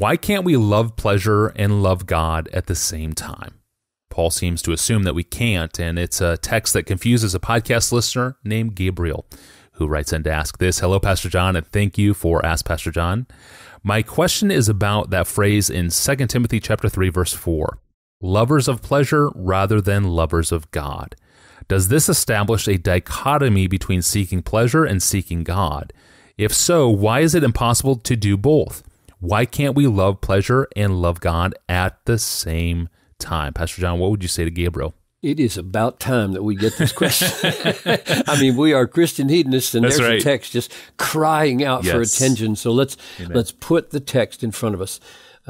Why can't we love pleasure and love God at the same time? Paul seems to assume that we can't, and it's a text that confuses a podcast listener named Gabriel, who writes in to ask this. Hello, Pastor John, and thank you for Ask Pastor John. My question is about that phrase in 2 Timothy chapter 3, verse 4, lovers of pleasure rather than lovers of God. Does this establish a dichotomy between seeking pleasure and seeking God? If so, why is it impossible to do both? Why can't we love pleasure and love God at the same time? Pastor John, what would you say to Gabriel? It is about time that we get this question. I mean, we are Christian hedonists, and That's there's right. a text just crying out for attention. So let's put the text in front of us.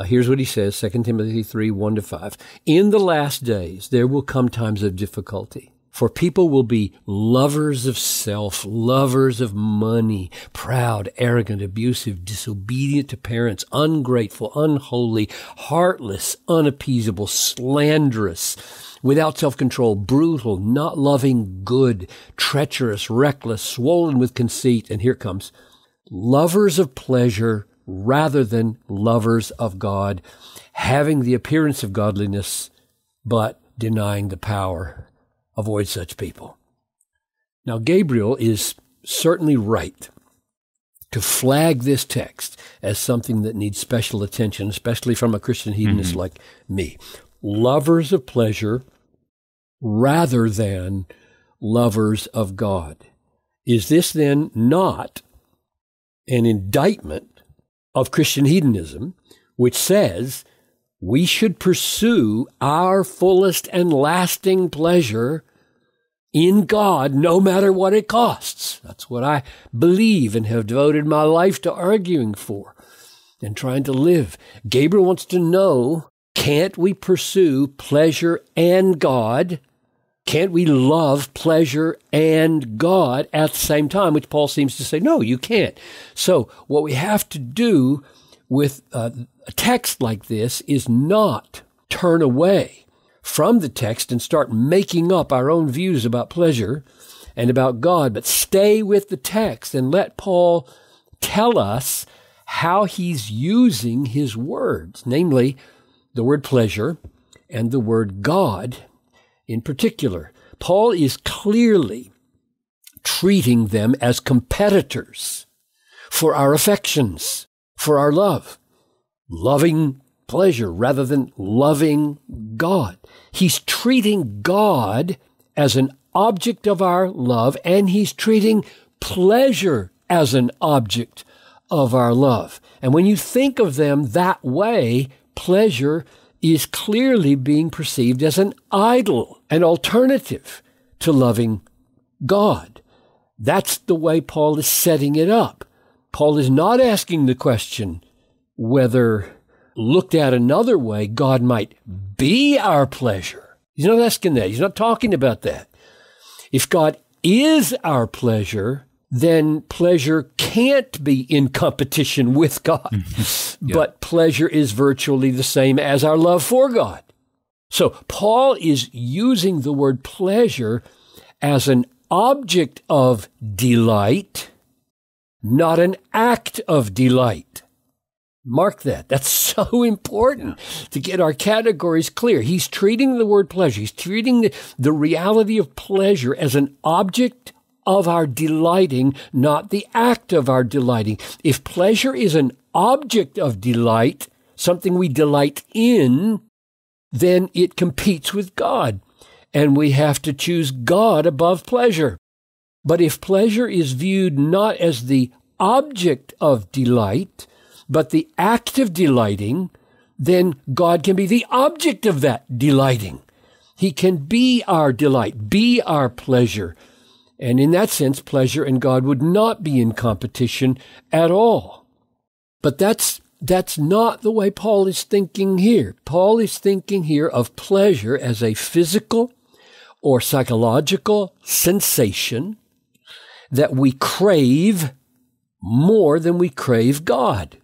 Here's what he says, 2 Timothy 3, 1-5. In the last days, there will come times of difficulty. For people will be lovers of self, lovers of money, proud, arrogant, abusive, disobedient to parents, ungrateful, unholy, heartless, unappeasable, slanderous, without self-control, brutal, not loving good, treacherous, reckless, swollen with conceit. And here it comes. Lovers of pleasure rather than lovers of God, having the appearance of godliness, but denying the power. Avoid such people. Now, Gabriel is certainly right to flag this text as something that needs special attention, especially from a Christian hedonist like me. Lovers of pleasure rather than lovers of God. Is this then not an indictment of Christian hedonism, which says we should pursue our fullest and lasting pleasure in God, no matter what it costs? That's what I believe and have devoted my life to arguing for and trying to live. Gabriel wants to know, can't we pursue pleasure and God? Can't we love pleasure and God at the same time? Which Paul seems to say, no, you can't. So what we have to do with a text like this is not turn away from the text and start making up our own views about pleasure and about God, but stay with the text and let Paul tell us how he's using his words, namely the word pleasure and the word God in particular. Paul is clearly treating them as competitors for our affections, for our love, loving pleasure rather than loving God. He's treating God as an object of our love, and he's treating pleasure as an object of our love. And when you think of them that way, pleasure is clearly being perceived as an idol, an alternative to loving God. That's the way Paul is setting it up. Paul is not asking the question whether, looked at another way, God might be our pleasure. He's not asking that. He's not talking about that. If God is our pleasure, then pleasure can't be in competition with God. But pleasure is virtually the same as our love for God. So Paul is using the word pleasure as an object of delight, not an act of delight. Mark that. That's so important to get our categories clear. He's treating the word pleasure. He's treating the reality of pleasure as an object of our delighting, not the act of our delighting. If pleasure is an object of delight, something we delight in, then it competes with God, and we have to choose God above pleasure. But if pleasure is viewed not as the object of delight, but the act of delighting, then God can be the object of that delighting. He can be our delight, be our pleasure. And in that sense, pleasure and God would not be in competition at all. But that's not the way Paul is thinking here. Paul is thinking here of pleasure as a physical or psychological sensation that we crave more than we crave God.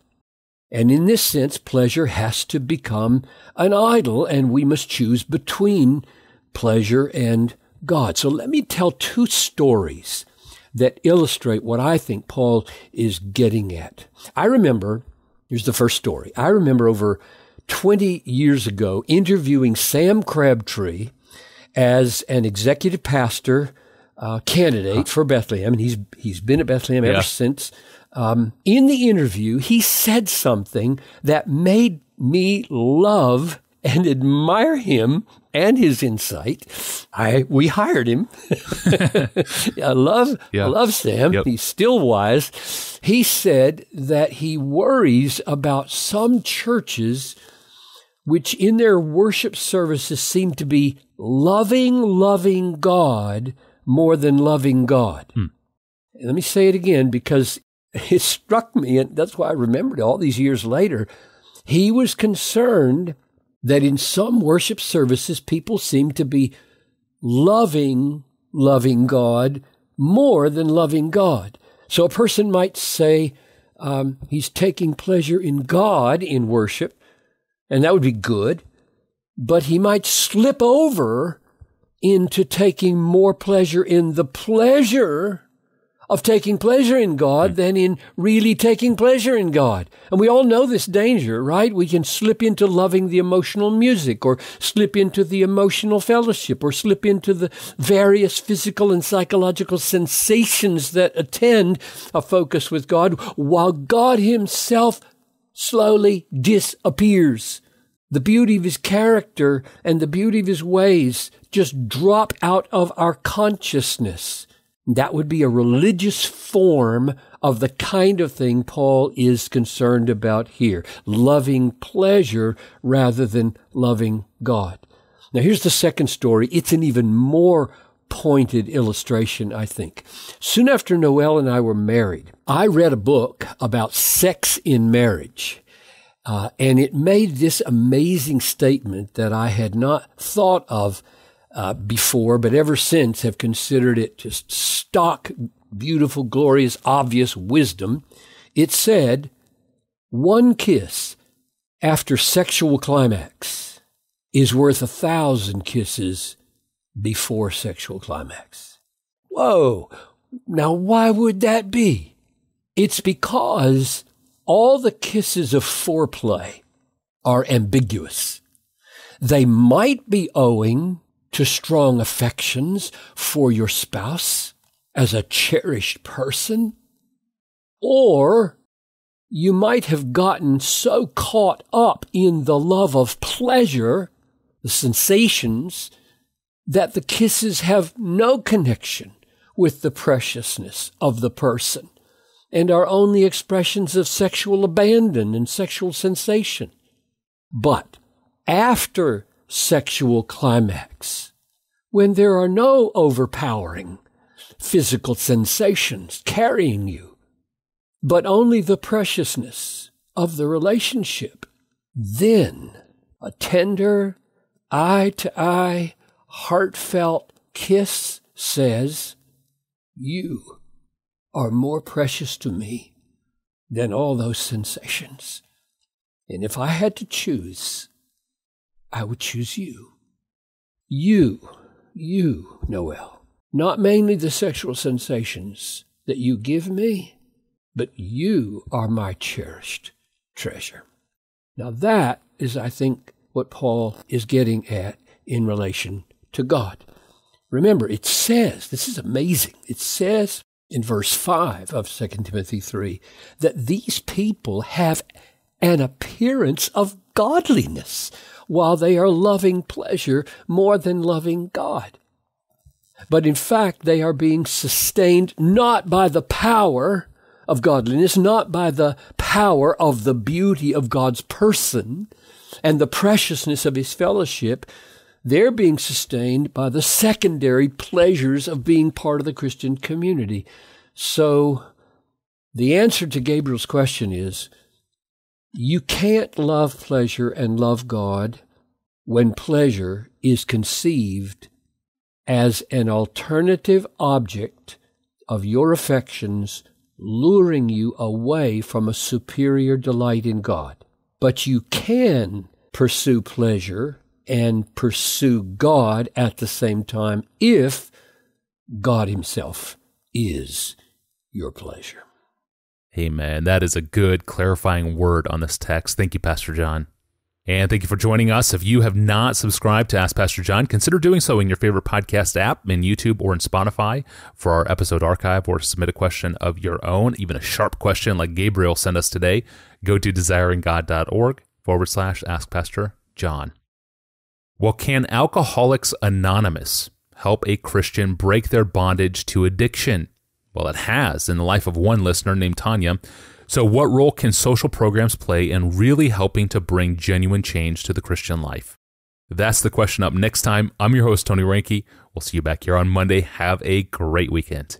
And in this sense, pleasure has to become an idol, and we must choose between pleasure and God. So let me tell two stories that illustrate what I think Paul is getting at. I remember Here's the first story. I remember over 20 years ago interviewing Sam Crabtree as an executive pastor candidate for Bethlehem, and he's been at Bethlehem ever since. In the interview, he said something that made me love and admire him and his insight. We hired him. I love Sam. Yep. He's still wise. He said that he worries about some churches which in their worship services seem to be loving God more than loving God. Let me say it again because it struck me, and that's why I remembered it all these years later. He was concerned that in some worship services, people seem to be loving God more than loving God. So a person might say he's taking pleasure in God in worship, and that would be good, but he might slip over into taking more pleasure in the pleasure of taking pleasure in God than in really taking pleasure in God. And we all know this danger, right? We can slip into loving the emotional music, or slip into the emotional fellowship, or slip into the various physical and psychological sensations that attend a focus with God, while God himself slowly disappears. The beauty of his character and the beauty of his ways just drop out of our consciousness. That would be a religious form of the kind of thing Paul is concerned about here, loving pleasure rather than loving God. Now, here's the second story. It's an even more pointed illustration, I think. Soon after Noelle and I were married, I read a book about sex in marriage. And it made this amazing statement that I had not thought of before, but ever since have considered it just stock, beautiful, glorious, obvious wisdom. It said, 1 kiss after sexual climax is worth 1,000 kisses before sexual climax. Whoa! Now, why would that be? It's because all the kisses of foreplay are ambiguous. They might be owing to strong affections for your spouse as a cherished person, or you might have gotten so caught up in the love of pleasure, the sensations, that the kisses have no connection with the preciousness of the person and are only expressions of sexual abandon and sexual sensation. But after sexual climax, when there are no overpowering physical sensations carrying you, but only the preciousness of the relationship, then a tender, eye-to-eye, heartfelt kiss says, "You are more precious to me than all those sensations. And if I had to choose, I would choose you. You, Noelle. Not mainly the sexual sensations that you give me, but you are my cherished treasure." Now that is, I think, what Paul is getting at in relation to God. Remember, it says, this is amazing, it says in verse 5 of 2 Timothy 3, that these people have an appearance of godliness while they are loving pleasure more than loving God. But in fact, they are being sustained not by the power of godliness, not by the power of the beauty of God's person and the preciousness of his fellowship. They're being sustained by the secondary pleasures of being part of the Christian community. So the answer to Gabriel's question is, you can't love pleasure and love God when pleasure is conceived as an alternative object of your affections, luring you away from a superior delight in God. But you can pursue pleasure and pursue God at the same time if God himself is your pleasure. Amen. That is a good clarifying word on this text. Thank you, Pastor John. And thank you for joining us. If you have not subscribed to Ask Pastor John, consider doing so in your favorite podcast app, in YouTube or in Spotify, for our episode archive, or to submit a question of your own, even a sharp question like Gabriel sent us today. Go to desiringgod.org/Ask Pastor John. Well, can Alcoholics Anonymous help a Christian break their bondage to addiction? Well, it has in the life of one listener named Tanya. So what role can social programs play in really helping to bring genuine change to the Christian life? That's the question up next time. I'm your host, Tony Reinke. We'll see you back here on Monday. Have a great weekend.